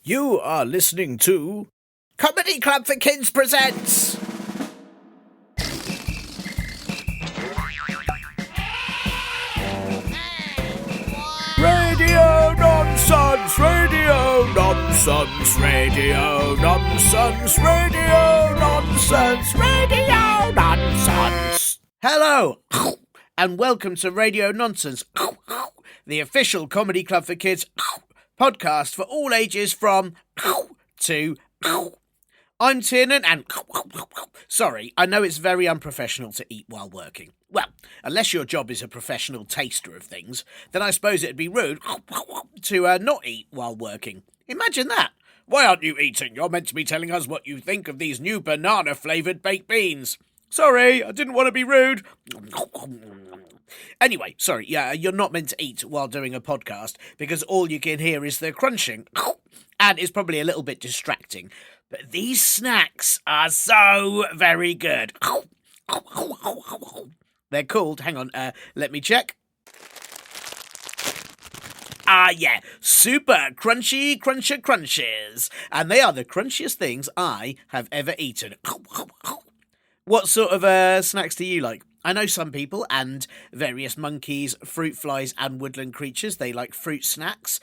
You are listening to Comedy Club for Kids presents Radio Nonsense, Radio Nonsense, Radio Nonsense, Radio Nonsense, Radio Nonsense. Hello, and welcome to Radio Nonsense, the official Comedy Club for Kids podcast for all ages from to. I'm Tiernan and sorry, I know it's very unprofessional to eat while working. Well, unless your job is a professional taster of things, then I suppose it'd be rude to not eat while working. Imagine that. Why aren't you eating? You're meant to be telling us what you think of these new banana-flavoured baked beans. Sorry, I didn't want to be rude. Anyway, sorry, you're not meant to eat while doing a podcast because all you can hear is the crunching, and it's probably a little bit distracting. But these snacks are so very good. They're called, hang on, let me check. Yeah, Super Crunchy Crunches. And they are the crunchiest things I have ever eaten. What sort of snacks do you like? I know some people and various monkeys, fruit flies and woodland creatures, they like fruit snacks.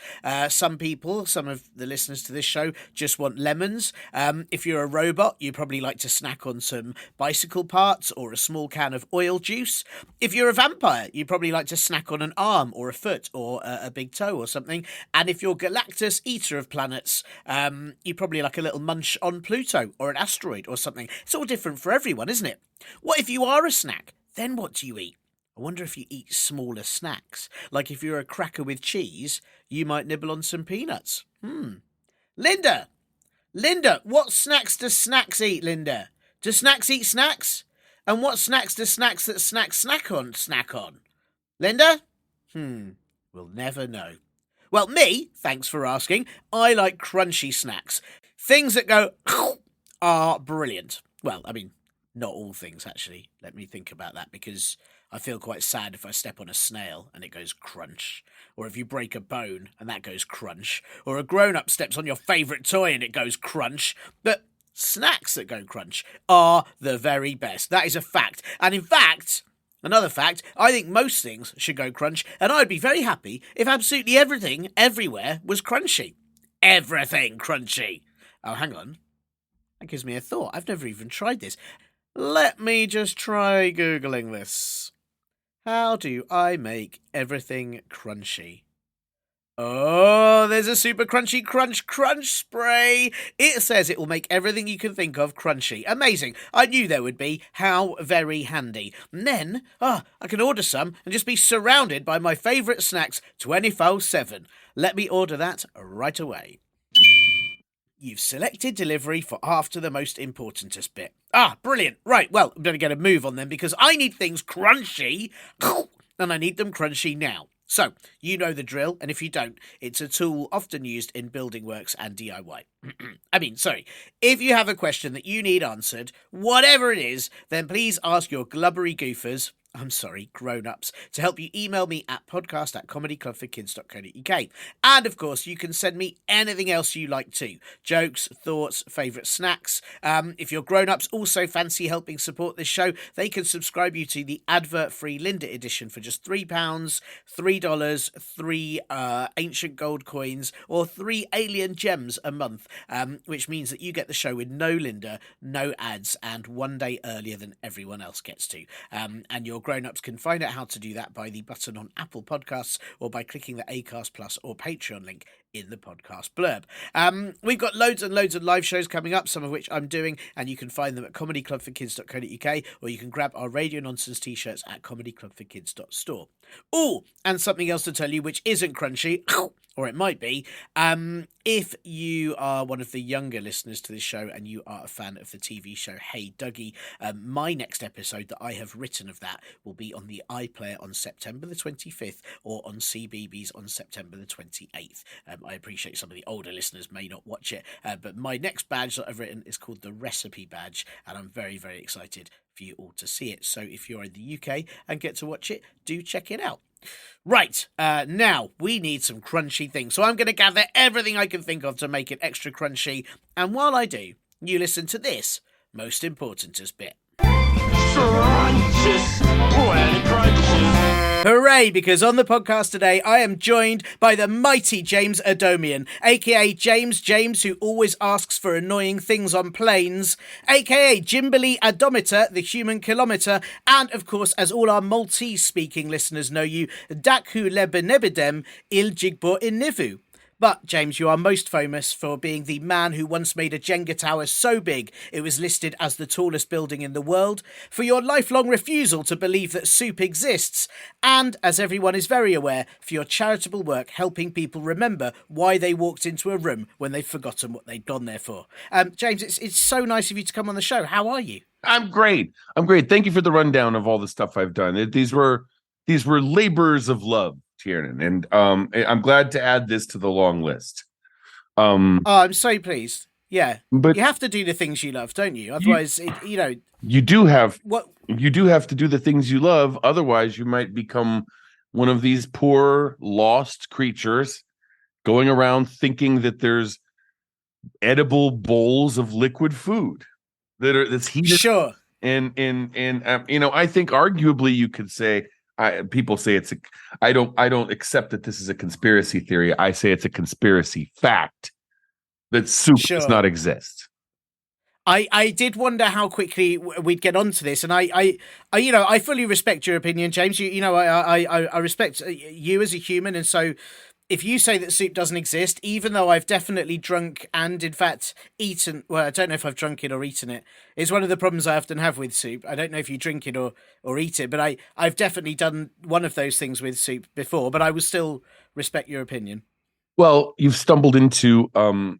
Some people, some of the listeners to this show, just want lemons. If you're a robot, you probably like to snack on some bicycle parts or a small can of oil juice. If you're a vampire, you probably like to snack on an arm or a foot or a big toe or something. And if you're Galactus, eater of planets, you probably like a little munch on Pluto or an asteroid or something. It's all different for everyone, isn't it? What if you are a snack? Then what do you eat? I wonder if you eat smaller snacks. Like if you're a cracker with cheese, you might nibble on some peanuts. Linda, what snacks do snacks eat, Linda? Do snacks eat snacks? And what snacks do snacks that snack on? Linda? We'll never know. Well, me, thanks for asking, I like crunchy snacks. Things that go are brilliant. Well, I mean, not all things, actually. Let me think about that, because I feel quite sad if I step on a snail and it goes crunch. Or if you break a bone and that goes crunch. Or a grown-up steps on your favourite toy and it goes crunch. But snacks that go crunch are the very best. That is a fact. And in fact, another fact, I think most things should go crunch. And I'd be very happy if absolutely everything, everywhere, was crunchy. Everything crunchy. Oh, hang on. That gives me a thought. I've never even tried this. Let me just try Googling this. How do I make everything crunchy? Oh, there's a super crunchy crunch spray. It says it will make everything you can think of crunchy. Amazing. I knew there would be. How very handy. And then, I can order some and just be surrounded by my favourite snacks 24/7. Let me order that right away. You've selected delivery for after the most importantest bit. Brilliant. Right, well, I'm going to get a move on them because I need things crunchy, and I need them crunchy now. So, you know the drill, and if you don't, it's a tool often used in building works and DIY. If you have a question that you need answered, whatever it is, then please ask your glubbery goofers, grown-ups, to help you email me at podcast@comedyclubforkids.co.uk. And, of course, you can send me anything else you like too. Jokes, thoughts, favourite snacks. If your grown-ups also fancy helping support this show, they can subscribe you to the advert-free Linda edition for just £3, $3, 3 ancient gold coins, or 3 alien gems a month, which means that you get the show with no Linda, no ads, and one day earlier than everyone else gets to. And your grown-ups can find out how to do that by the button on Apple Podcasts or by clicking the Acast Plus or Patreon link in the podcast blurb. We've got loads and loads of live shows coming up, some of which I'm doing, and you can find them at comedyclubforkids.co.uk, or you can grab our Radio Nonsense t-shirts at comedyclubforkids.store. Oh, and something else to tell you which isn't crunchy, or it might be, if you are one of the younger listeners to this show and you are a fan of the TV show Hey Dougie, my next episode that I have written of that will be on the iPlayer on September the 25th or on CBeebies on September the 28th. I appreciate some of the older listeners may not watch it, but my next badge that I've written is called the Recipe Badge, and I'm very, very excited for you all to see it. So if you're in the UK and get to watch it, do check it out. Right, now we need some crunchy things. So I'm going to gather everything I can think of to make it extra crunchy. And while I do, you listen to this most importantest bit. Crunches, when crunches. Hooray, because on the podcast today, I am joined by the mighty James Adomian, aka James, who always asks for annoying things on planes, aka Jimberly Adometer, the human kilometre, and of course, as all our Maltese-speaking listeners know you, Dakhu Lebenebedem Il Jigbo Inivu. But, James, you are most famous for being the man who once made a Jenga tower so big it was listed as the tallest building in the world, for your lifelong refusal to believe that soup exists, and, as everyone is very aware, for your charitable work helping people remember why they walked into a room when they've forgotten what they'd gone there for. James, it's so nice of you to come on the show. How are you? I'm great. Thank you for the rundown of all the stuff I've done. These were labors of love, Tiernan, and I'm glad to add this to the long list. I'm so pleased. Yeah, but you have to do the things you love, don't you? Otherwise, you do have to do the things you love. Otherwise, you might become one of these poor lost creatures going around thinking that there's edible bowls of liquid food that's heated. Sure. And I think arguably you could say. People say I don't accept that this is a conspiracy theory. I say it's a conspiracy fact that soup does not exist. I did wonder how quickly we'd get onto this, and I fully respect your opinion, James. I respect you as a human, and so if you say that soup doesn't exist, even though I've definitely drunk and in fact eaten, well, I don't know if I've drunk it or eaten it. It's one of the problems I often have with soup. I don't know if you drink it or eat it, but I've definitely done one of those things with soup before, but I will still respect your opinion. Well, you've stumbled into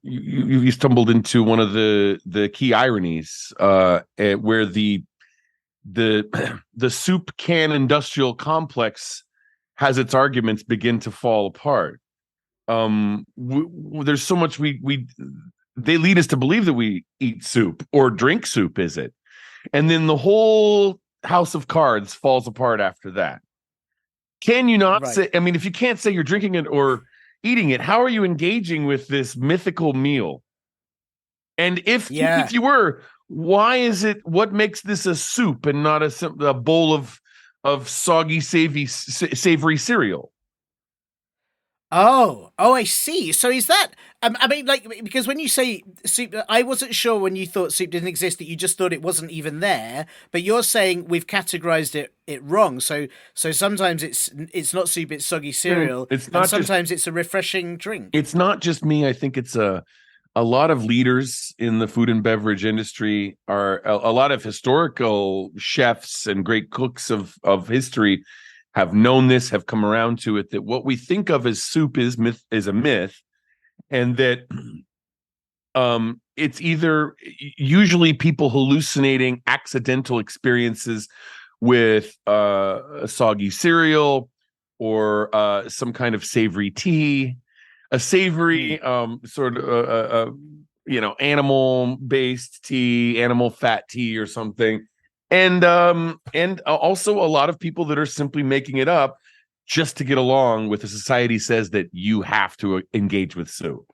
you stumbled into one of the key ironies where the soup can industrial complex has its arguments begin to fall apart. There's so much they lead us to believe that we eat soup or drink soup, is it? And then the whole house of cards falls apart after that. Can you not say, I mean, if you can't say you're drinking it or eating it, how are you engaging with this mythical meal? And if you were, why is it, what makes this a soup and not a bowl of soggy, savory cereal? Oh, I see. So is that, I mean, like, because when you say soup, I wasn't sure when you thought soup didn't exist that you just thought it wasn't even there, but you're saying we've categorized it wrong. So sometimes it's not soup, it's soggy cereal. It's not, sometimes it's a refreshing drink. It's not just me. I think it's a lot of leaders in the food and beverage industry are a lot of historical chefs and great cooks of history have known this, have come around to it, that what we think of as soup is a myth, and that it's either usually people hallucinating accidental experiences with a soggy cereal or some kind of savory tea, a savory sort of animal-based tea, animal fat tea or something. And also a lot of people that are simply making it up just to get along with the society says that you have to engage with soup.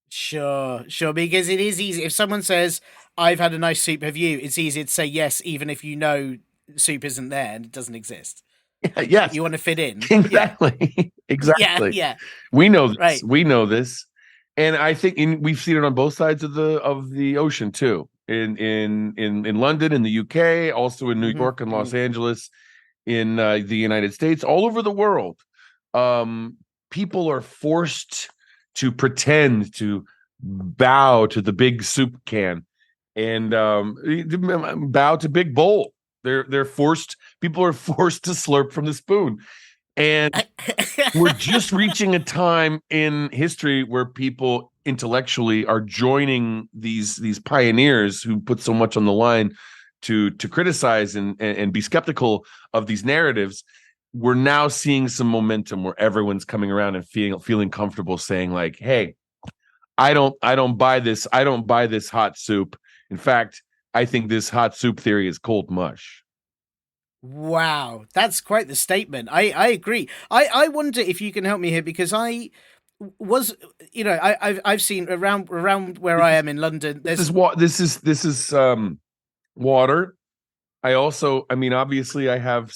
Sure, because it is easy. If someone says, I've had a nice soup, have you? It's easy to say yes, even if you know soup isn't there and it doesn't exist. Yes. You want to fit in. Exactly. Exactly. Yeah. We know this. Right. We know this. And I think we've seen it on both sides of the ocean too. In London, in the UK, also in New York and Los Angeles, in the United States, all over the world. People are forced to pretend to bow to the big soup can and bow to big bowl. They're forced. People are forced to slurp from the spoon. And we're just reaching a time in history where people intellectually are joining these pioneers who put so much on the line to criticize and be skeptical of these narratives. we're now seeing some momentum where everyone's coming around and feeling comfortable saying like, hey, I don't buy this. I don't buy this hot soup. In fact, I think this hot soup theory is cold mush. Wow, that's quite the statement. I agree. I wonder if you can help me here, because I was, I've seen around where I am in London. This There's is what this is water. I mean, obviously I have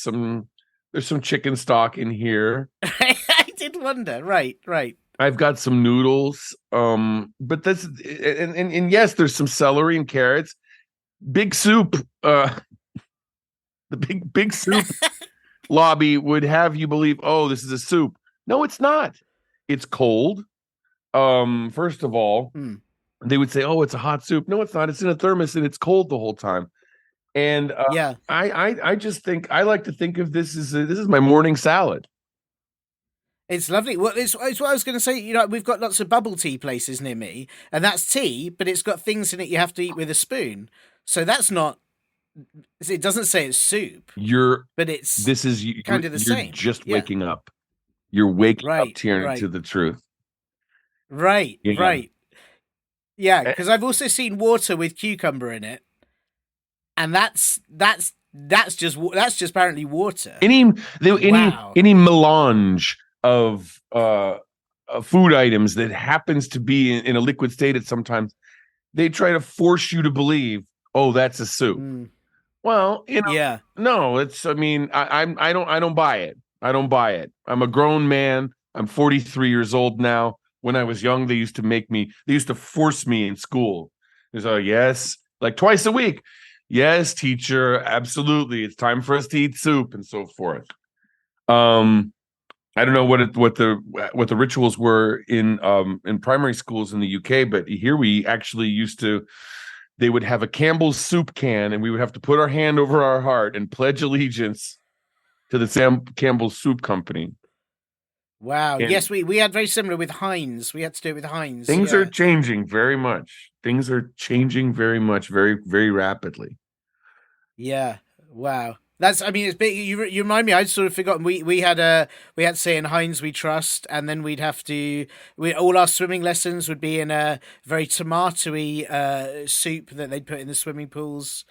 there's some chicken stock in here. I did wonder. Right. I've got some noodles. But that's and yes, there's some celery and carrots. Big soup. The big soup lobby would have you believe, oh, this is a soup. No, it's not. It's cold. First of all, they would say, oh, it's a hot soup. No, it's not. It's in a thermos and it's cold the whole time. And Yeah, I just think I like to think of this as this is my morning salad. it's lovely. Well, it's what I was going to say. We've got lots of bubble tea places near me, and that's tea, but it's got things in it you have to eat with a spoon. So that's not. It doesn't say it's soup, but it's kind of the same. You're just waking up. You're waking up, Tiernan, right. to the truth. Right, Yeah. right. Yeah, because I've also seen water with cucumber in it, and that's just apparently water. Any Wow. melange of food items that happens to be in a liquid state at sometimes, they try to force you to believe, oh, that's a soup. Well, Yeah. no, it's. I mean, I don't buy it. I don't buy it. I'm a grown man. I'm 43 years old now. When I was young, they used to force me in school. There's yes, like twice a week. Yes, teacher, absolutely. It's time for us to eat soup and so forth. I don't know what the rituals were in primary schools in the UK, but here we actually they would have a Campbell's soup can, and we would have to put our hand over our heart and pledge allegiance to the Campbell's Soup Company. Wow. And yes, we had very similar with Heinz. We had to do it with Heinz. Things are changing very much. Things are changing very much, very, very rapidly. Yeah. Wow. That's. I mean, it's big. You remind me. I'd sort of forgotten. We had say in Heinz we trust, and then we'd have to. All our swimming lessons would be in a very tomatoey soup that they'd put in the swimming pools.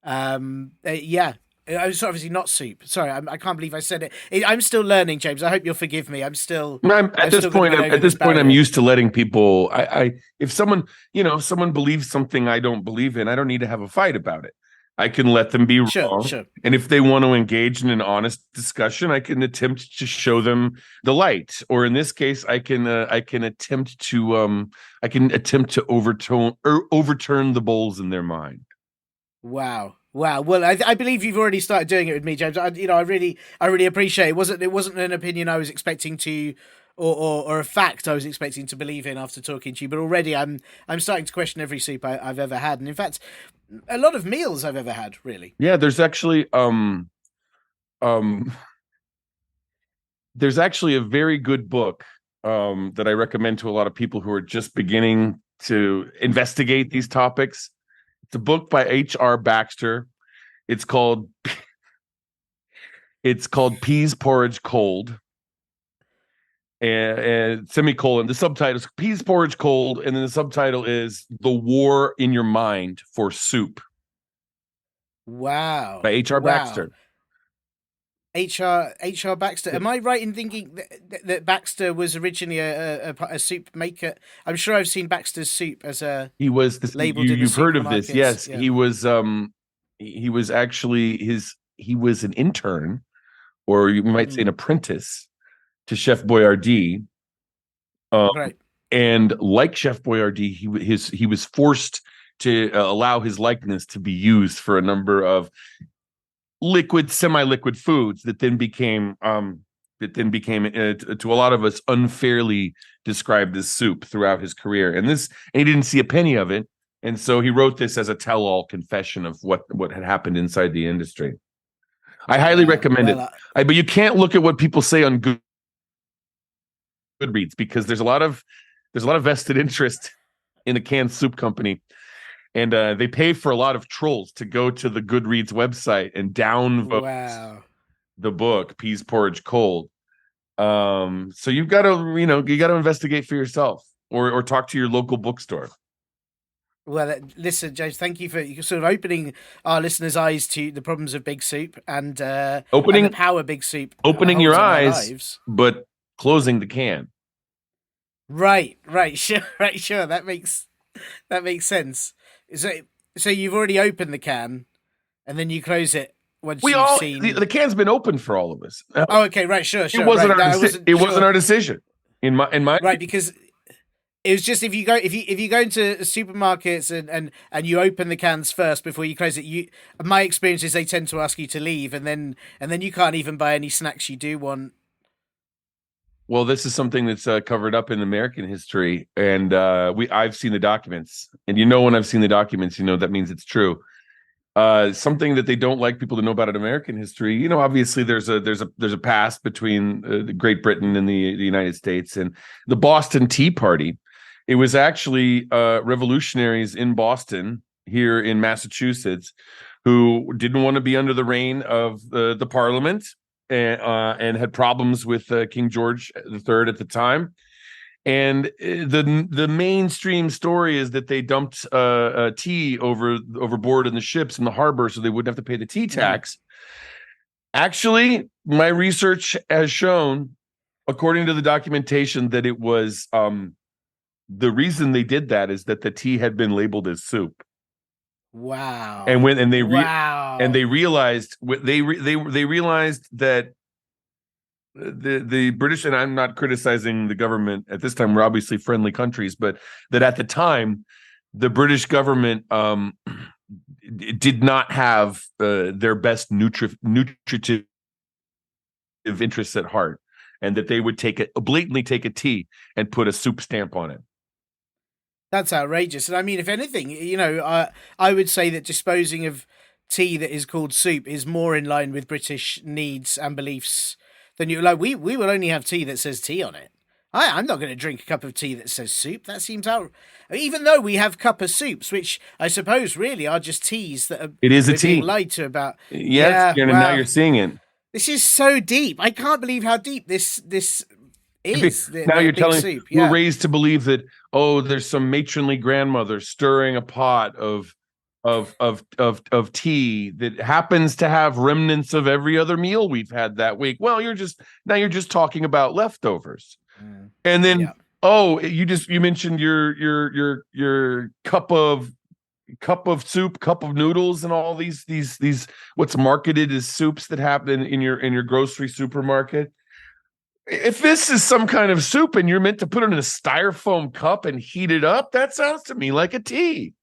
Yeah. It's obviously not soup. Sorry, I can't believe I said it. I'm still learning, James. I hope you'll forgive me. At this point, I'm used to letting people. If someone believes something I don't believe in, I don't need to have a fight about it. I can let them be wrong. Sure. And if they want to engage in an honest discussion, I can attempt to show them the light. Or in this case, I can attempt to overturn the bowls in their mind. Wow. Well, I believe you've already started doing it with me, James. I really appreciate it. It wasn't an opinion I was expecting to, or a fact I was expecting to believe in after talking to you. But already I'm starting to question every soup I've ever had, and in fact, a lot of meals I've ever had. Really. Yeah, there's actually a very good book that I recommend to a lot of people who are just beginning to investigate these topics. It's a book by H.R. Baxter. It's called Peas Porridge Cold. And semicolon. The subtitle is Peas Porridge Cold, and then the subtitle is The War in Your Mind for Soup. Wow. By H.R. Baxter. H.R. Baxter. Am I right in thinking that Baxter was originally a soup maker? I'm sure I've seen Baxter's soup as a. He was this. You've heard of this? Yes, yeah. he was. He was actually he was an intern, or you might say an apprentice, to Chef Boyardee. Right. And like Chef Boyardee, he was forced to allow his likeness to be used for a number of liquid, semi-liquid foods that then became to a lot of us unfairly described as soup throughout his career. And he didn't see a penny of it, and so he wrote this as a tell-all confession of what had happened inside the industry. I highly recommend it. But you can't look at what people say on Goodreads, because there's a lot of vested interest in the canned soup company. And they pay for a lot of trolls to go to the Goodreads website and downvote the book Peas Porridge Cold. So you've got to, you got to investigate for yourself, or talk to your local bookstore. Well, listen, James, thank you for sort of opening our listeners' eyes to the problems of Big Soup and the power Big Soup opening holds your on our eyes, lives. but closing the can. Right, sure, That makes sense. So you've already opened the can, and then you close it once you've seen. The can's been open for all of us. Oh, okay, right, sure. It wasn't right. It wasn't our decision. In my right, because it was just if you go into supermarkets and you open the cans first before you close it. My experience is they tend to ask you to leave, and then you can't even buy any snacks you do want. Well, this is something that's covered up in American history, and I've seen the documents, and when I've seen the documents, that means it's true. Something that they don't like people to know about in American history, obviously there's a past between Great Britain and the United States, and the Boston Tea Party. It was actually revolutionaries in Boston, here in Massachusetts, who didn't want to be under the reign of the Parliament. And had problems with King George III at the time, and the mainstream story is that they dumped tea overboard in the ships in the harbor so they wouldn't have to pay the tea tax. Actually, my research has shown, according to the documentation, that it was the reason they did that is that the tea had been labeled as soup. Wow. And they realized they realized that the British, and I'm not criticizing the government at this time, we're obviously friendly countries, but that at the time the British government did not have their best nutritive interests at heart, and that they would blatantly take a tea and put a soup stamp on it. That's outrageous. And I mean, if anything, I would say that disposing of tea that is called soup is more in line with British needs and beliefs than we will only have tea that says tea on it. I'm not going to drink a cup of tea that says soup. That seems even though we have cuppa soups, which I suppose really are just teas that are being lied to about. Yes, yeah, now you're seeing it. This is so deep. I can't believe how deep this is. Now you're telling me we're raised to believe that there's some matronly grandmother stirring a pot of tea that happens to have remnants of every other meal we've had that week. Well, you're just talking about leftovers. And then you mentioned your cup of soup, cup of noodles, and all these what's marketed as soups that happen in your grocery supermarket. If this is some kind of soup and you're meant to put it in a styrofoam cup and heat it up, that sounds to me like a tea.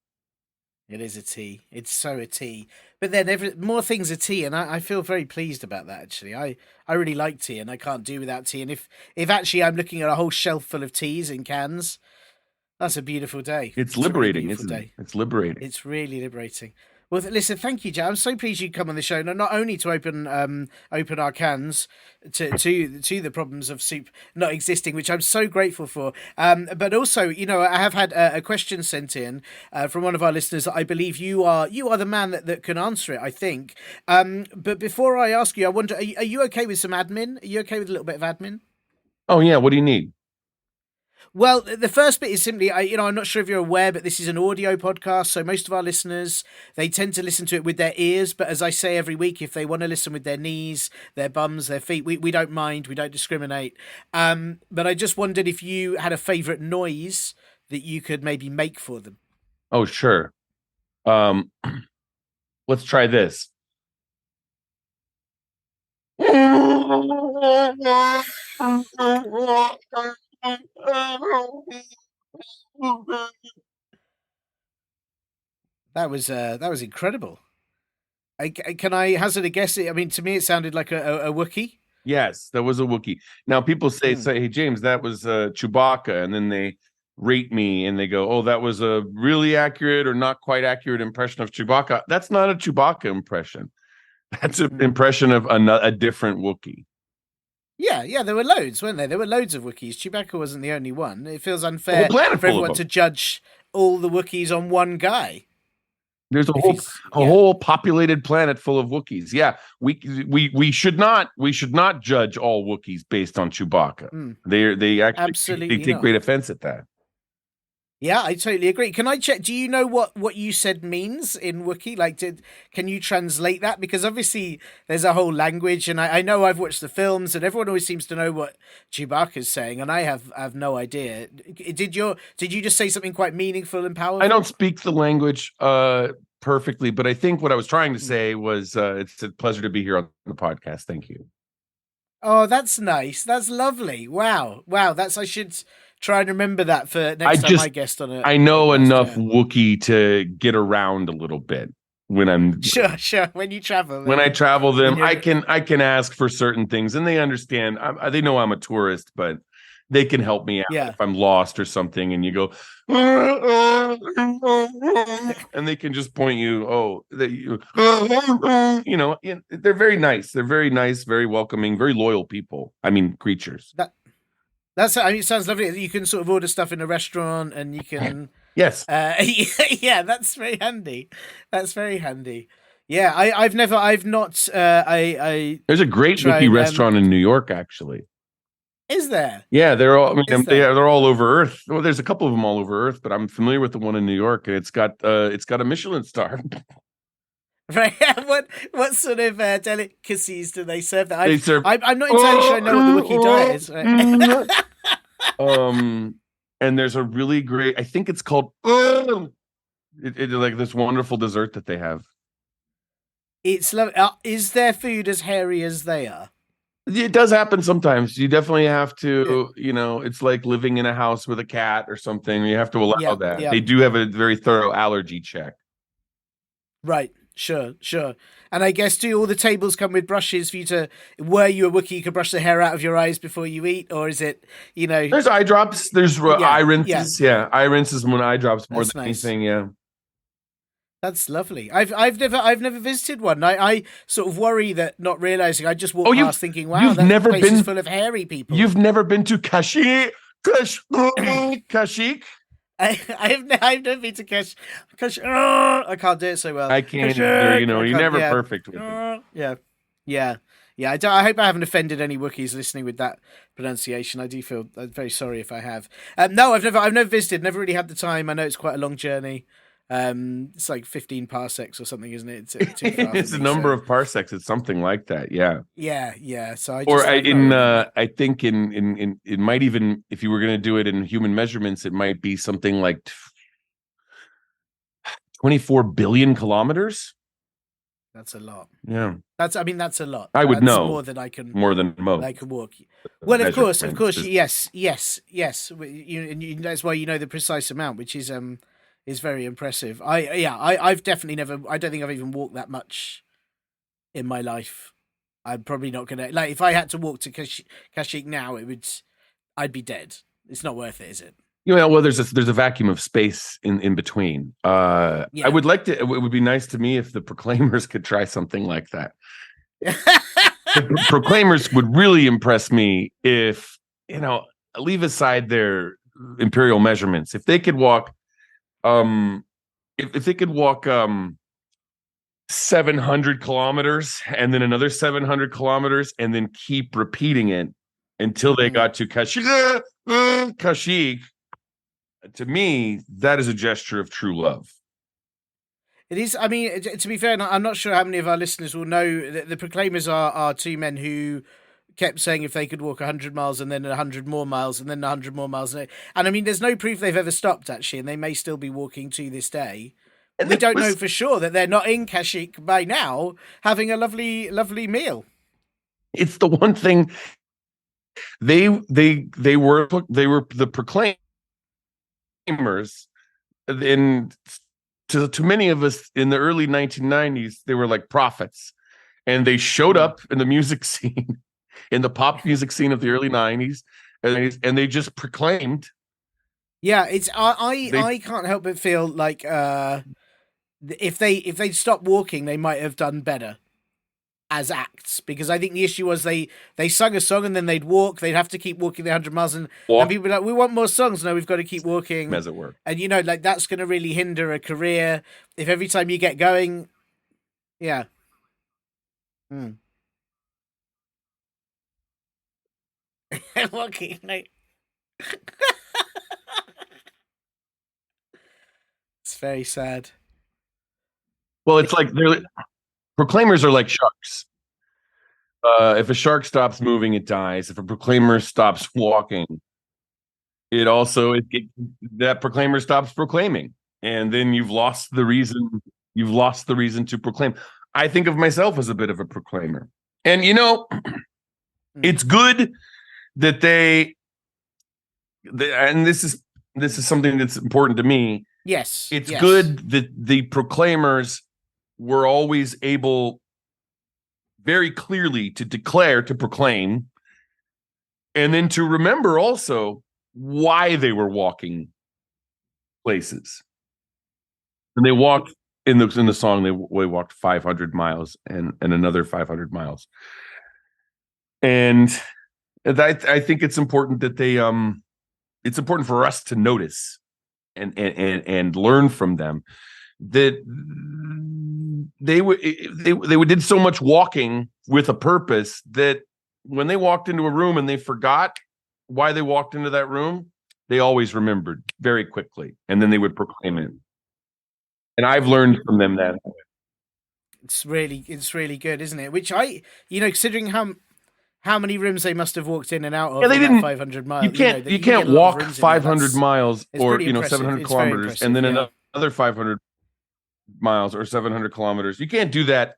It is a tea. It's so a tea. But then more things are tea, and I feel very pleased about that, actually. I really like tea, and I can't do without tea. And if actually I'm looking at a whole shelf full of teas in cans, that's a beautiful day. It's liberating, isn't it? It's liberating. It's really liberating. Well, listen, thank you, Jay. I'm so pleased you come on the show, not only to open our cans to the problems of soup not existing, which I'm so grateful for, but also, I have had a question sent in from one of our listeners that I believe you are the man that can answer it, I think. But before I ask you, I wonder, are you okay with some admin? Are you okay with a little bit of admin? Oh, yeah. What do you need? Well, the first bit is simply, I'm not sure if you're aware, but this is an audio podcast. So most of our listeners, they tend to listen to it with their ears. But as I say every week, if they want to listen with their knees, their bums, their feet, we don't mind. We don't discriminate. But I just wondered if you had a favorite noise that you could maybe make for them. Oh, sure. Let's try this. That was incredible. Can I hazard a guess? I mean, to me, it sounded like a Wookiee. Yes, that was a Wookiee. Now, people say, hey, James, that was Chewbacca. And then they rate me and they go, oh, that was a really accurate or not quite accurate impression of Chewbacca. That's not a Chewbacca impression. That's an impression of a different Wookiee. Yeah, there were loads, weren't there? There were loads of Wookiees. Chewbacca wasn't the only one. It feels unfair for everyone to judge all the Wookiees on one guy. There's a If whole he's a whole populated planet full of Wookiees. Yeah, we should not judge all Wookiees based on Chewbacca. They actually Absolutely take not. great offense at that. Yeah, I totally agree. Can I check? Do you know what you said means in Wookiee? Like, can you translate that? Because obviously there's a whole language, and I know I've watched the films, and everyone always seems to know what Chewbacca's saying, and I have no idea. Did you just say something quite meaningful and powerful? I don't speak the language perfectly, but I think what I was trying to say was it's a pleasure to be here on the podcast. Thank you. Oh, that's nice. That's lovely. Wow. I should try and remember that for next time I guest on it. I know enough Wookiee to get around a little bit when I'm sure. When you travel, when I travel them, I can ask for certain things, and they understand. They know I'm a tourist, but they can help me out if I'm lost or something. And you go, and they can just point you. Oh, you know, they're very nice. They're very nice, very welcoming, very loyal people. I mean, creatures. It sounds lovely. You can sort of order stuff in a restaurant, and you can. Yes. Yeah, that's very handy. Yeah, I've not. There's a great Wookiee restaurant in New York, actually. Is there? Yeah, they're all. I mean, they're all over Earth. Well, there's a couple of them all over Earth, but I'm familiar with the one in New York, and it's got a Michelin star. Right. What sort of delicacies do they serve? I'm not entirely sure I know what the Wookiee diet is. Right? And there's a really great. I think it's called. It's like this wonderful dessert that they have. It's lovely. Is their food as hairy as they are? It does happen sometimes. You definitely have to, it's like living in a house with a cat or something. You have to allow that. Yeah. They do have a very thorough allergy check. Right. Sure. And I guess, do all the tables come with brushes for you to, were you a Wookiee, you could brush the hair out of your eyes before you eat? Or is it, There's eye drops. There's eye rinses. Yeah. Eye rinses and eye drops more than anything. Yeah. That's lovely. I've never visited one. I sort of worry that not realizing. I just walk past thinking, wow, that place is full of hairy people. You've never been to Kashyyyk? Kashyyyk? I've never been to Kashyyyk. I can't do it so well. I can't either. You're never perfect with it. Yeah. I hope I haven't offended any Wookiees listening with that pronunciation. I do feel very sorry if I have. No, I've never visited. Never really had the time. I know it's quite a long journey. It's like 15 parsecs or something, isn't it? It's too far. It's a number of parsecs. It's something like that. Yeah. Yeah. So I think in it might even, if you were going to do it in human measurements, it might be something like 24 billion kilometers. That's a lot. Yeah. That's a lot. I would know more than most. I can walk. Well, of course, yes. That's why the precise amount, which is very impressive. I've definitely never. I don't think I've even walked that much in my life. I'm probably not gonna, like, if I had to walk to Kashyyyk now, I'd be dead. It's not worth it, is it? Well, there's a vacuum of space in between. I would like to. It would be nice to me if the Proclaimers could try something like that. The Proclaimers would really impress me if, leave aside their imperial measurements. If they could walk. If they could walk 700 kilometers and then another 700 kilometers and then keep repeating it until they got to Kashyyyk, to me, that is a gesture of true love. It is. I mean, to be fair, I'm not sure how many of our listeners will know that the Proclaimers are two men who kept saying if they could walk 100 miles and then 100 more miles and then 100 more miles. And I mean, there's no proof they've ever stopped, actually, and they may still be walking to this day. And we don't know for sure that they're not in Kashyyyk by now having a lovely, lovely meal. It's the one thing they were the Proclaimers, and to many of us in the early 1990s, they were like prophets, and they showed up in the music scene. In the pop music scene of the early 90s, and they just proclaimed. Yeah, it's I can't help but feel like if they stopped walking, they might have done better. as acts, because I think the issue was they sung a song and then they'd walk. They'd have to keep walking the 100 miles, and people were like, "We want more songs." No, we've got to keep walking, as it were. and like that's going to really hinder a career if every time you get going, yeah. Walking, no. It's very sad. Well, it's like proclaimers are like sharks. If a shark stops moving, it dies. If a proclaimer stops walking, that proclaimer stops proclaiming, and then you've lost the reason. You've lost the reason to proclaim. I think of myself as a bit of a proclaimer, and it's good that and this is something that's important to me. Yes, it's good that the proclaimers were always able very clearly to declare, to proclaim, and then to remember also why they were walking places. And they walked in the song. They walked 500 miles and another 500 miles. And I think it's important that it's important for us to notice and learn from them that they did so much walking with a purpose that when they walked into a room and they forgot why they walked into that room, they always remembered very quickly, and then they would proclaim it. And I've learned from them that it's really good, isn't it? Which considering how many rooms they must have walked in and out of. Yeah, they didn't. 500 miles. You can't walk 500 miles or 700 kilometers and then another 500 miles or 700 kilometers. You can't do that.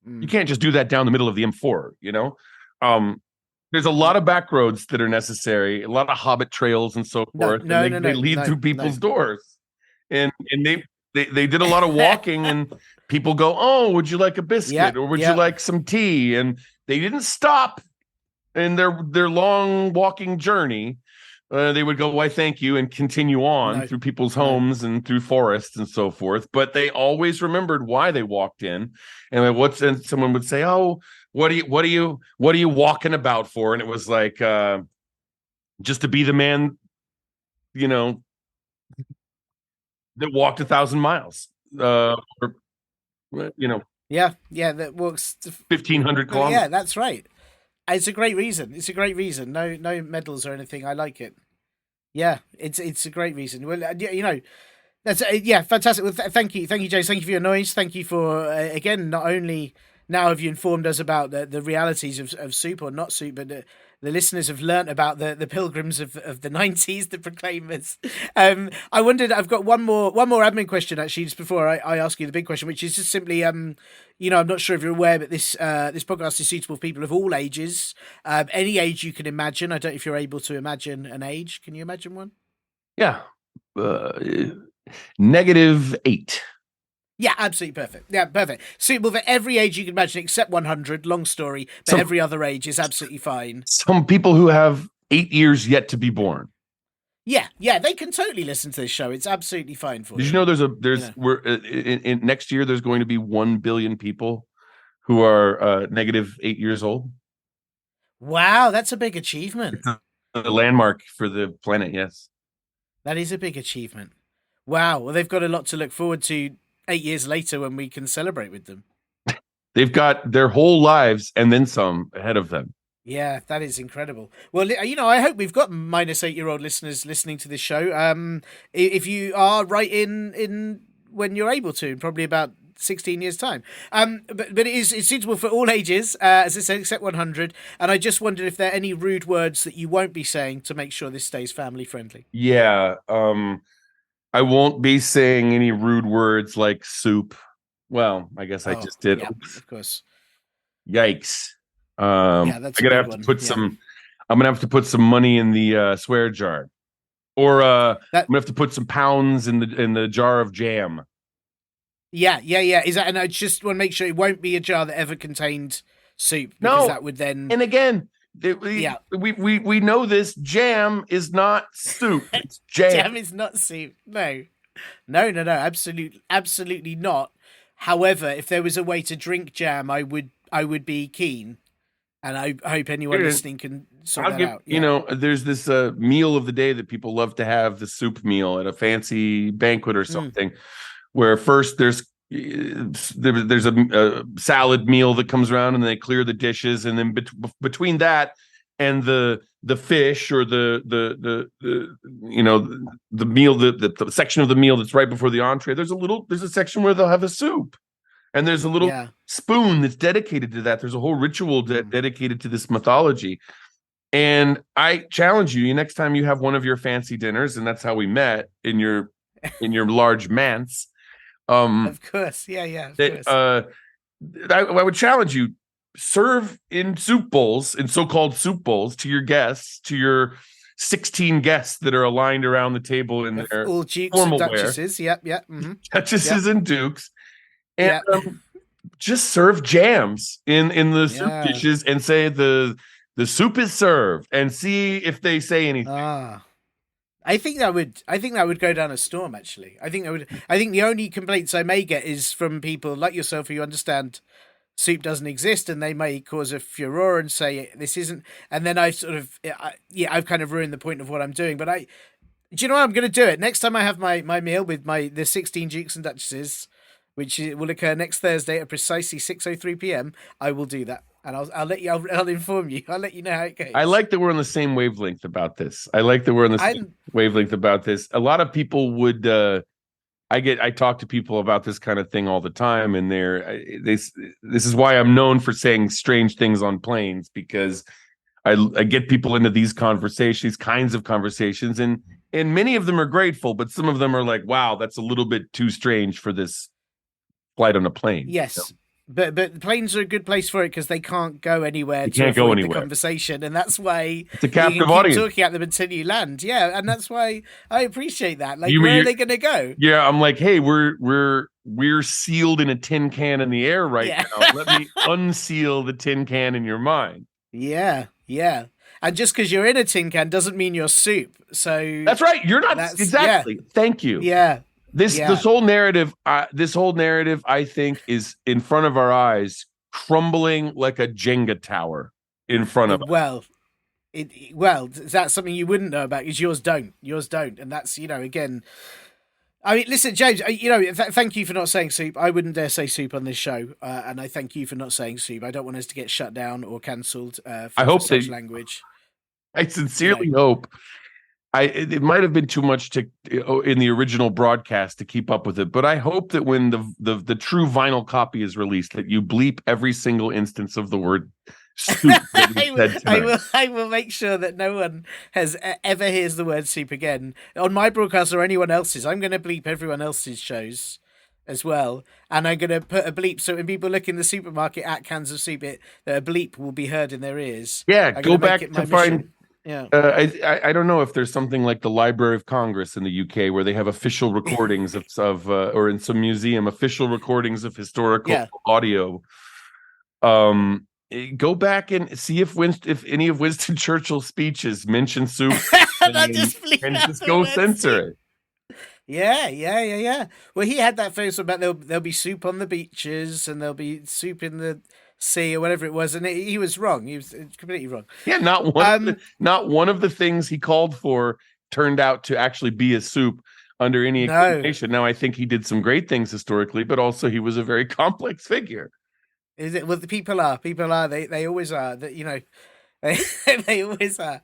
You can't just do that down the middle of the M4. There's a lot of back roads that are necessary, a lot of hobbit trails and so forth. They lead through people's doors, and they did a lot of walking, and people go, "Oh, would you like a biscuit or would you like some tea?" And they didn't stop in their long walking journey. They would go, "Why, thank you," and continue on through people's homes and through forests and so forth. But they always remembered why they walked in, and someone would say, "Oh, what are you walking about for?" And it was like, just to be the man, that walked 1,000 miles, that walks 1,500 kilometers. Yeah, that's right. It's a great reason. No medals or anything. I like it. Yeah, it's a great reason. Well, that's fantastic. Well, thank you, James. Thank you for your noise. Thank you for again. Not only now have you informed us about the realities of soup or not soup, but the listeners have learnt about the pilgrims of the 90s, the proclaimers. I wondered. I've got one more admin question actually, just before I ask you the big question, which is just simply I'm not sure if you're aware, but this podcast is suitable for people of all ages, any age you can imagine. I don't know if you're able to imagine an age. Can you imagine one? Yeah, -8. Yeah, absolutely perfect. Yeah, perfect. Suitable for every age you can imagine except 100. Long story, but every other age is absolutely fine. Some people who have 8 years yet to be born. Yeah, they can totally listen to this show. It's absolutely fine for them. Did you know we're in next year there's going to be 1 billion people who are -8 years old? Wow, that's a big achievement. It's a landmark for the planet, yes. That is a big achievement. Wow, well they've got a lot to look forward to 8 years later when we can celebrate with them. They've got their whole lives and then some ahead of them. Yeah, that is incredible. Well, I hope we've got -8-year-old listeners listening to this show. If you are, write in when you're able to, probably about 16 years' time. But it's suitable for all ages, as I said, except 100. And I just wondered if there are any rude words that you won't be saying to make sure this stays family friendly. Yeah, I won't be saying any rude words like soup. Well, I guess I just did. Yeah, of course. Yikes. That's I'm gonna have to put some. I'm gonna have to put some money in the swear jar, or I'm gonna have to put some pounds in the jar of jam. Yeah. Is that? And I just want to make sure it won't be a jar that ever contained soup. No, that would then. And again, we know this. Jam is not soup. It's jam. Jam is not soup. No. Absolutely not. However, if there was a way to drink jam, I would would be keen, and I hope anyone listening can sort that out. You know, there's this meal of the day that people love to have, the soup meal at a fancy banquet or something, where first there's a salad meal that comes around and they clear the dishes, and then between that and the fish or the meal, the section of the meal that's right before the entree, there's a section where they'll have a soup. And there's a little spoon that's dedicated to that. There's a whole ritual dedicated to this mythology. And I challenge you, next time you have one of your fancy dinners, and that's how we met in your large manse. Of course, yeah. I would challenge you, serve in soup bowls, in so-called soup bowls, to your guests, to your 16 guests that are aligned around the table in their all dukes formal and duchesses. wear. Yep. Mm-hmm. Duchesses and dukes. And just serve jams in the soup dishes and say the soup is served, and see if they say anything. I think that would go down a storm. Actually, I think the only complaints I may get is from people like yourself who understand soup doesn't exist, and they may cause a furore and say this isn't. And then I've kind of ruined the point of what I'm doing. But do you know what? I'm going to do it next time I have my meal with the 16 dukes and duchesses, which will occur next Thursday at precisely 6:03 p.m. I will do that, and I'll let you. I'll inform you. I'll let you know how it goes. I like that we're on the same wavelength about this. A lot of people would. I talk to people about this kind of thing all the time, and this is why I'm known for saying strange things on planes, because I get people into these kinds of conversations, and many of them are grateful, but some of them are like, wow, that's a little bit too strange for this flight on a plane. Yes, but planes are a good place for it because they can't go anywhere. They can't go anywhere. The conversation, and that's why it's a captive you audience. keep talking at them until you land. Yeah, and that's why I appreciate that. Like, where are they going to go? Yeah, I'm like, hey, we're sealed in a tin can in the air right now. Let me unseal the tin can in your mind. Yeah. And just because you're in a tin can doesn't mean you're soup. So that's right. You're not exactly. Yeah. Thank you. Yeah. This whole narrative, I think, is in front of our eyes, crumbling like a Jenga tower in front of us. Well, that's something you wouldn't know about, because yours don't, and that's, again. I mean, listen, James, thank you for not saying soup. I wouldn't dare say soup on this show, and I thank you for not saying soup. I don't want us to get shut down or cancelled. I hope such language. I sincerely hope. It might have been too much in the original broadcast to keep up with it, but I hope that when the true vinyl copy is released, that you bleep every single instance of the word soup. I will make sure that no one has ever hears the word soup again on my broadcast or anyone else's. I'm going to bleep everyone else's shows as well, and I'm going to put a bleep so when people look in the supermarket at cans of soup, a bleep will be heard in their ears. Yeah, go back to find. Yeah, I don't know if there's something like the Library of Congress in the UK where they have official recordings of or in some museum official recordings of historical audio. Go back and see if any of Winston Churchill's speeches mention soup, and just go censor it. Yeah. Well, he had that famous about there'll be soup on the beaches and there'll be soup in the sea or whatever it was, and he was wrong. He was completely wrong. Yeah, not one of the things he called for turned out to actually be a soup under any examination. Now, I think he did some great things historically, but also he was a very complex figure. Is it? Well, the people are. They always are. That they always are.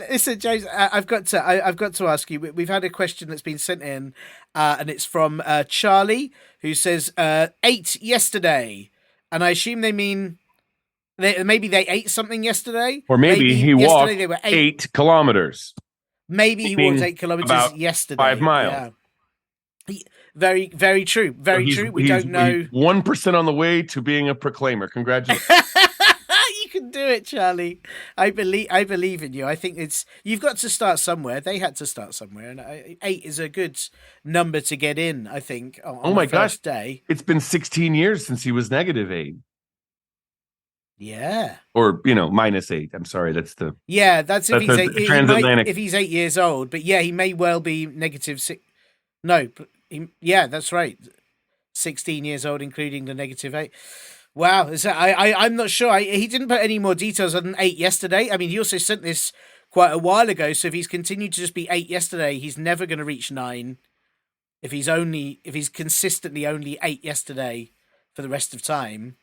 Listen, James, I've got to ask you. We've had a question that's been sent in, and it's from Charlie, who says 8 yesterday. And I assume they mean maybe they ate something yesterday. Or maybe he walked 8 kilometers. Maybe he walked 8 kilometers yesterday. 5 miles. Yeah. Very, very true. Very true. We don't know. 1% on the way to being a proclaimer. Congratulations. You can do it, Charlie. I believe in you. I think you've got to start somewhere. They had to start somewhere, and 8 is a good number to get in, I think. On the first day. It's been 16 years since he was -8. Yeah. Or -8. I'm sorry. That's the. Yeah, that's if he's 8. Transatlantic. If he's 8 years old, but yeah, he may well be -6. No, that's right. 16 years old, including the -8. Wow, I'm not sure. He didn't put any more details other than 8 yesterday. I mean, he also sent this quite a while ago. So if he's continued to just be 8 yesterday, he's never going to reach 9. If he's consistently only 8 yesterday for the rest of time,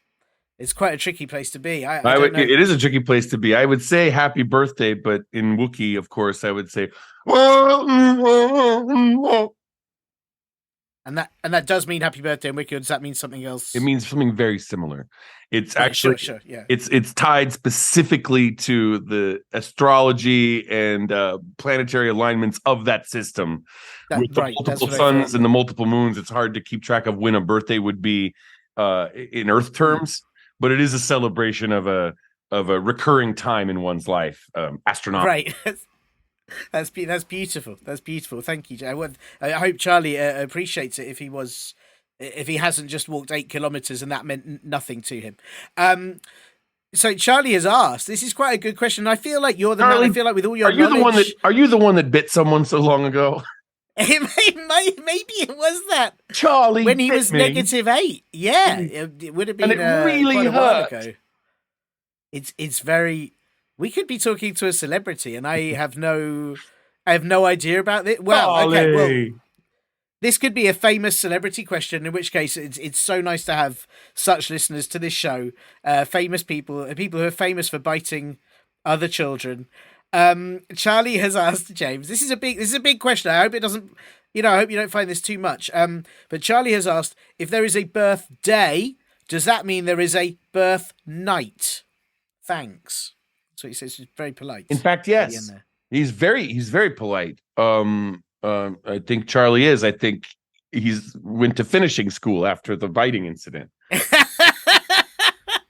it's quite a tricky place to be. I don't know. It is a tricky place to be. I would say happy birthday, but in Wookiee, of course, I would say. And that does mean happy birthday in Wiki, or does that mean something else? It means something very similar. It's Right, actually sure, yeah. It's tied specifically to the astrology and planetary alignments of that system. With the multiple suns and the multiple moons, it's hard to keep track of when a birthday would be in Earth terms, but it is a celebration of a recurring time in one's life, astronomical. Right. That's beautiful. That's beautiful. Thank you, Joe. I hope Charlie appreciates it if he hasn't just walked 8 kilometers and that meant nothing to him. So Charlie has asked. This is quite a good question. I feel like you're the man. I feel like with all your knowledge, are you the one that bit someone so long ago? Maybe it was that Charlie when he was me. -8. Yeah, it would have been. And it really quite a hurt. while ago. It's very. We could be talking to a celebrity, and I have no idea about it. Well, Charlie. okay, well, this could be a famous celebrity question. In which case, it's so nice to have such listeners to this show. Famous people who are famous for biting other children. Charlie has asked James. This is a big question. I hope it doesn't. I hope you don't find this too much. But Charlie has asked if there is a birthday. Does that mean there is a birth night? Thanks. So he says he's very polite. In fact, yes, he's very polite. I think Charlie is. I think he's went to finishing school after the biting incident.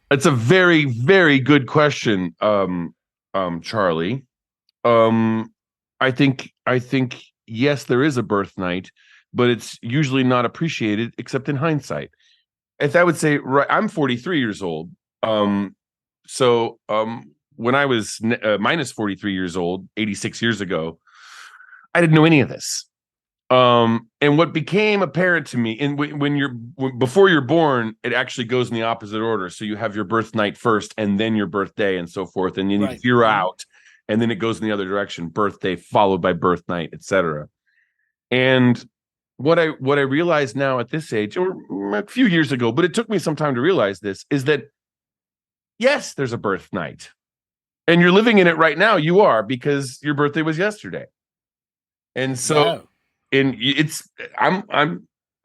That's a very, very good question, Charlie. I think yes, there is a birth night, but it's usually not appreciated except in hindsight. If I would say, right, I'm 43 years old. So when I was minus 43 years old, 86 years ago, I didn't know any of this. And what became apparent to me, and before you're born, it actually goes in the opposite order. So you have your birth night first, and then your birthday, and so forth, and then you zero out, and then it goes in the other direction: birthday followed by birth night, etc. And what I realize now at this age, or a few years ago, but it took me some time to realize this, is that yes, there's a birth night. And you're living in it right now. You are, because your birthday was yesterday. And so I'm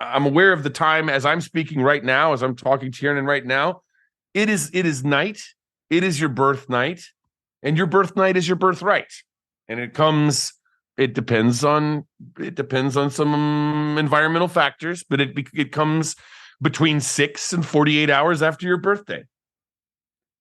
aware of the time as I'm speaking right now, as I'm talking to Tiernan right now. It is night. It is your birth night. And your birth night is your birthright. And it depends on some environmental factors, but it comes between 6 and 48 hours after your birthday.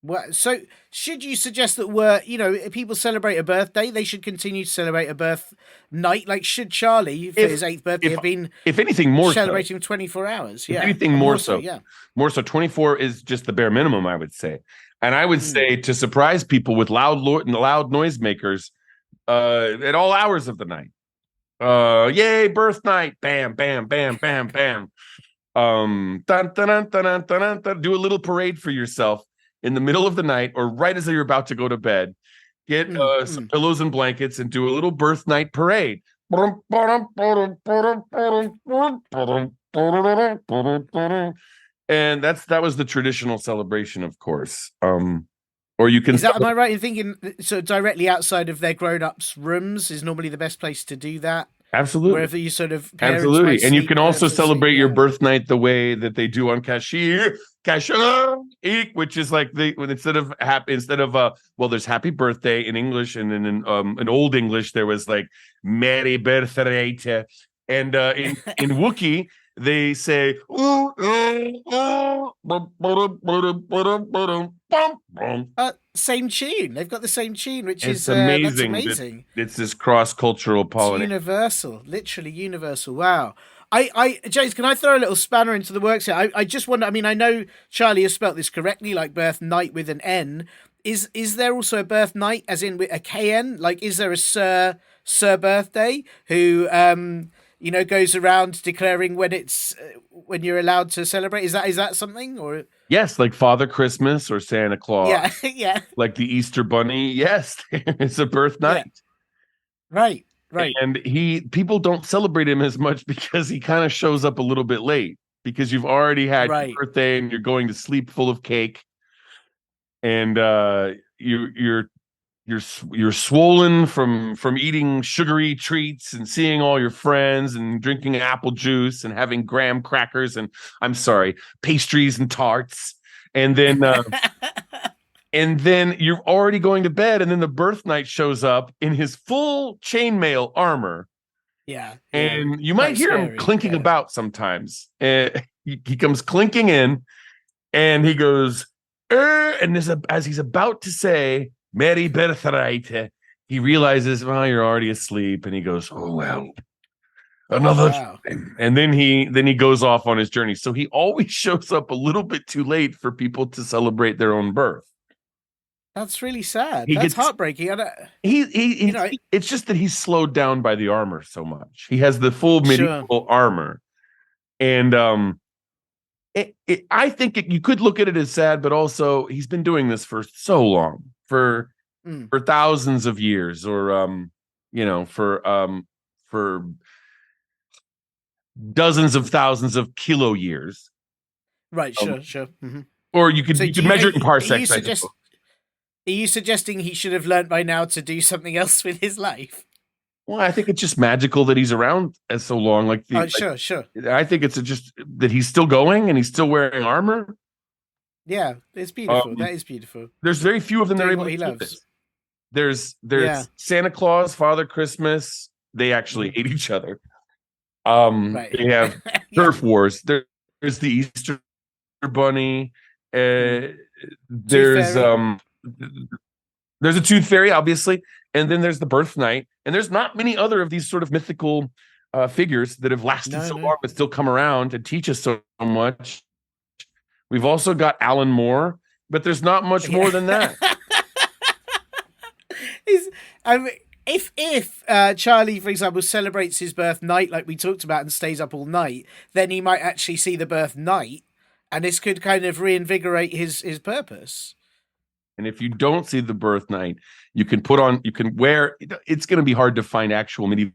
Well, so should you suggest that if people celebrate a birthday, they should continue to celebrate a birth night? Like, should Charlie, for his 8th birthday, have been, if anything, more celebrating 24 hours? Yeah. If anything, more so. Yeah. More so. 24 is just the bare minimum, I would say. And I would say to surprise people with loud noisemakers at all hours of the night. Yay, birth night. Bam, bam, bam, bam, bam. Dun, dun, dun, dun, dun, dun, dun. Do a little parade for yourself in the middle of the night, or right as you're about to go to bed. Get some pillows and blankets and do a little birth night parade. And that was the traditional celebration, of course. Or you can. Am I right in thinking so directly outside of their grown-ups' rooms is normally the best place to do that? Absolutely. Wherever you sort of absolutely, and you can also celebrate your birth night the way that they do on Kashmir, which is like instead of there's happy birthday in English, and then in Old English there was like Merry Birthday, and in Wookiee they say same tune. They've got the same tune, which is amazing. That's amazing. It's this cross-cultural pollination. Universal, literally universal. Wow. James, can I throw a little spanner into the works here? I just wonder. I mean, I know Charlie has spelt this correctly, like birth night with an N. Is there also a birth night, as in with a KN? Like, is there a Sir Birthday who goes around declaring when it's when you're allowed to celebrate? Is that something or? Yes, like Father Christmas or Santa Claus, Yeah, yeah, like the Easter Bunny. Yes, it's a birth yeah. night. Right, right, And people don't celebrate him as much because he kind of shows up a little bit late because you've already had your right. birthday and you're going to sleep full of cake, and you're swollen from eating sugary treats and seeing all your friends and drinking apple juice and having graham crackers and, I'm sorry, pastries and tarts, and then and then you're already going to bed, and then the birth night shows up in his full chainmail armor, Yeah, yeah. and you might Quite hear him scary. clinking Yeah. about sometimes. He comes clinking in, and he goes, and as he's about to say, "Merry birthnight," he realizes, well, you're already asleep, and he goes, "Oh well, another Wow. time." And then he goes off on his journey. So he always shows up a little bit too late for people to celebrate their own birth. That's really sad. He That's gets heartbreaking. I don't, he you know, it's just that he's slowed down by the armor so much. He has the full sure. medieval armor, and I think you could look at it as sad, but also he's been doing this for so long, for Mm. thousands of years, or for dozens of thousands of kilo years. Right, Um, sure, sure. Hmm. or you So could measure it in are you parsecs, I suppose. are you suggesting he should have learned by now to do something else with his life? Well, I think it's just magical that he's around as so long. Oh, sure, sure. I think it's just that he's still going and he's still wearing armor. Yeah, it's beautiful. Um, That is beautiful. there's very few of them that are Doing able what to he do loves. this. There's Yeah. Santa Claus, Father Christmas. They actually hate each other. Right. They have Yeah. turf wars. There's the Easter Bunny. Tooth There's Fairy. there's a Tooth Fairy, obviously, and then there's the Birth Night, and there's not many other of these sort of mythical figures that have lasted so long but still come around and teach us so much. We've also got Alan Moore, but there's not much more than that. I mean, if Charlie, for example, celebrates his birth night like we talked about and stays up all night, then he might actually see the birth night, and this could kind of reinvigorate his purpose. And if you don't see the birth night, you can wear. It's going to be hard to find actual medieval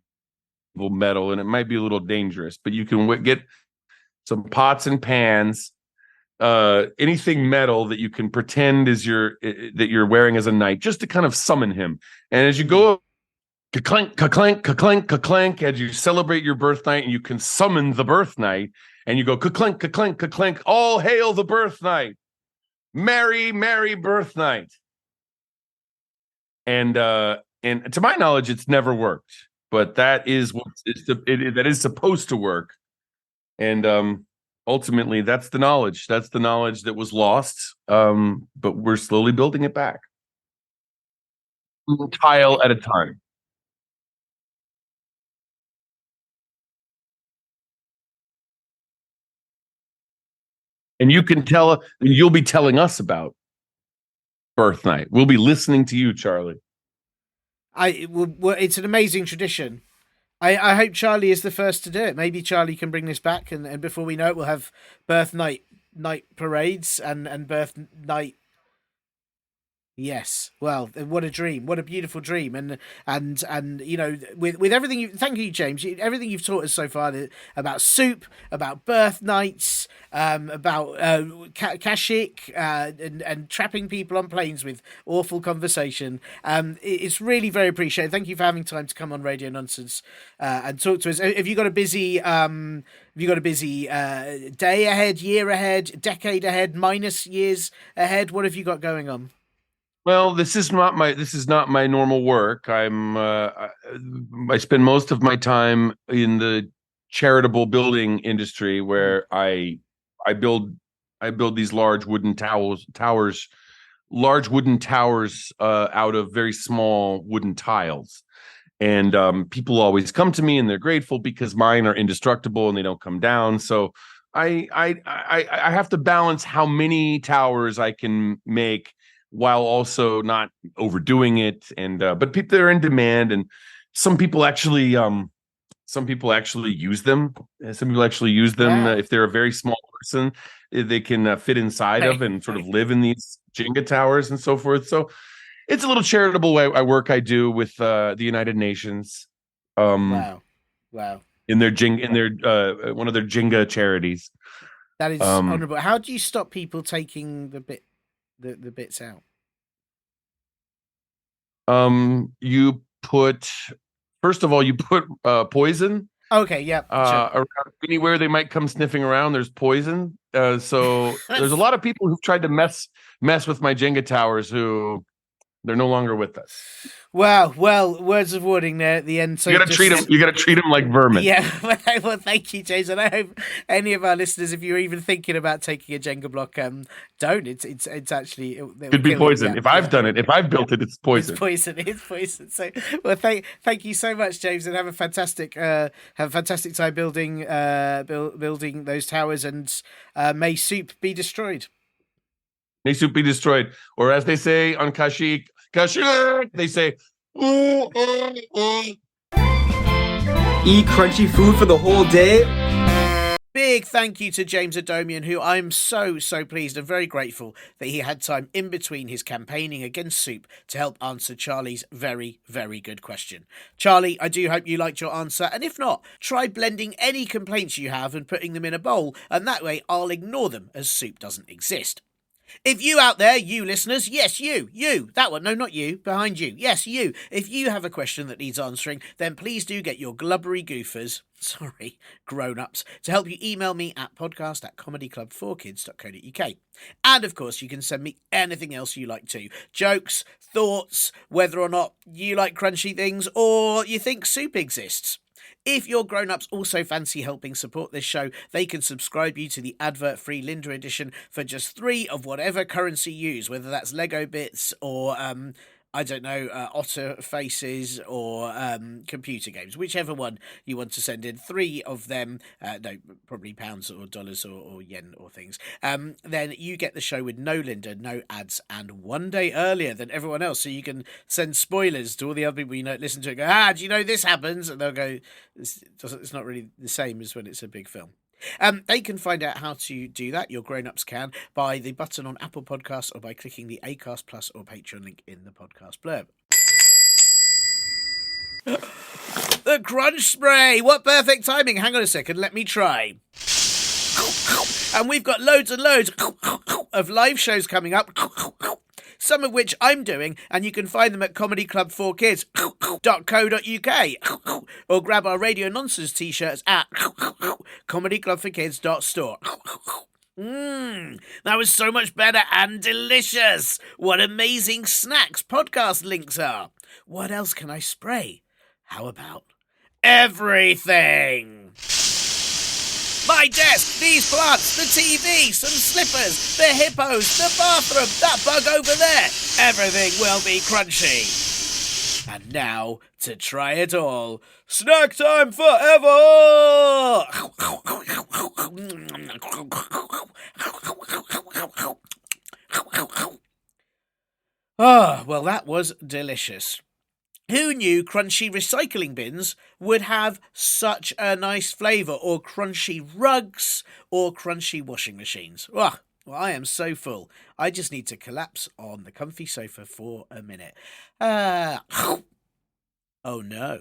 metal, and it might be a little dangerous, but you can get some pots and pans, anything metal that you can pretend is that you're wearing as a knight, just to kind of summon him. And as you go, ka-clank, ka-clank, ka-clank, ka-clank, as you celebrate your birth night, and you can summon the birth night, and you go ka-clank, ka-clank, ka-clank, all hail the birth night. Merry, merry birth night. And to my knowledge, it's never worked, but that is that is supposed to work. And ultimately, that's the knowledge. That's the knowledge that was lost. But we're slowly building it back, tile at a time. And you'll be telling us about birth night. We'll be listening to you, Charlie. It's an amazing tradition. I hope Charlie is the first to do it. Maybe Charlie can bring this back, and before we know it, we'll have birth night parades and birth night. Yes. Well, what a dream! What a beautiful dream! And you know, with everything. Thank you, James. Everything you've taught us so far about soup, about birth nights, about Kashik, and trapping people on planes with awful conversation. It's really very appreciated. Thank you for having time to come on Radio Nonsense and talk to us. Have you got a busy? Have you got a busy day ahead, year ahead, decade ahead, minus years ahead? What have you got going on? Well, this is not my normal work. I spend most of my time in the charitable building industry, where I build these large wooden towers out of very small wooden tiles. And people always come to me and they're grateful because mine are indestructible and they don't come down. So I have to balance how many towers I can make while also not overdoing it. And but people are in demand, and some people actually some people actually use them. Some people actually use them if they're a very small person. They can fit inside of and sort of live in these Jenga towers and so forth. So it's a little charitable work I do with the United Nations. Wow. In their one of their Jenga charities. That is honourable. How do you stop people taking the bits out? You put poison. Okay, yeah. Around anywhere they might come sniffing around, there's poison. So there's a lot of people who've tried to mess with my Jenga towers who they're no longer with us. Wow. Well, words of warning there at the end. So you gotta treat them. You gotta treat them like vermin. Yeah. Well, thank you, James. And I hope any of our listeners, if you're even thinking about taking a Jenga block, don't. It's actually it could be poison. If I've done it, if I've built it, it's poison. It's poison. So, well, thank you so much, James, and have a fantastic time building those towers, and may soup be destroyed. May soup be destroyed, or as they say on Kashyyyk, they say, eat crunchy food for the whole day. Big thank you to James Adomian, who I'm so pleased and very grateful that he had time in between his campaigning against soup to help answer Charlie's very, very good question. Charlie, I do hope you liked your answer, and if not, try blending any complaints you have and putting them in a bowl, and that way I'll ignore them as soup doesn't exist. If you out there, you listeners, yes, you, that one, no, not you, behind you, yes, you, if you have a question that needs answering, then please do get your glubbery goofers, grown-ups, to help you email me at podcast@comedyclub4kids.co.uk. And of course, you can send me anything else you like too. Jokes, thoughts, whether or not you like crunchy things or you think soup exists. If your grown-ups also fancy helping support this show, they can subscribe you to the advert-free Linda edition for just 3 of whatever currency you use, whether that's Lego bits or, otter faces or computer games, whichever one you want to send in. 3 of them, probably pounds or dollars or yen or things. Then you get the show with no Linda, no ads, and 1 day earlier than everyone else, so you can send spoilers to all the other people you know listen to it. Go, do you know this happens? And they'll go, it's not really the same as when it's a big film. They can find out how to do that, your grown-ups can, by the button on Apple Podcasts or by clicking the Acast Plus or Patreon link in the podcast blurb. The crunch spray! What perfect timing! Hang on a second, let me try. And we've got loads and loads of live shows coming up, some of which I'm doing, and you can find them at comedyclub4kids.co.uk or grab our Radio Nonsense t-shirts at comedyclubforkids.store. That was so much better and delicious. What amazing snacks podcast links are. What else can I spray? How about everything? My desk, these plants, the TV, some slippers, the hippos, the bathroom, that bug over there. Everything will be crunchy. And now, to try it all, snack time forever! Well, that was delicious. Who knew crunchy recycling bins would have such a nice flavour, or crunchy rugs, or crunchy washing machines? Well, I am so full. I just need to collapse on the comfy sofa for a minute. Oh no.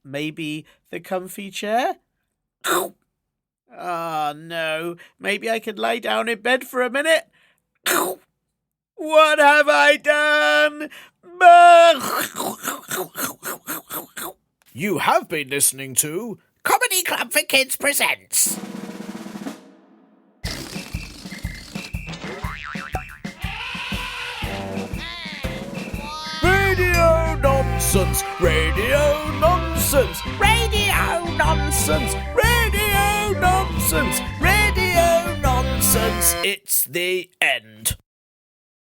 Maybe the comfy chair? Oh no. Maybe I could lie down in bed for a minute? What have I done? You have been listening to Comedy Club for Kids presents Radio Nonsense, Radio Nonsense, Radio Nonsense, Radio Nonsense, Radio Nonsense. It's the end.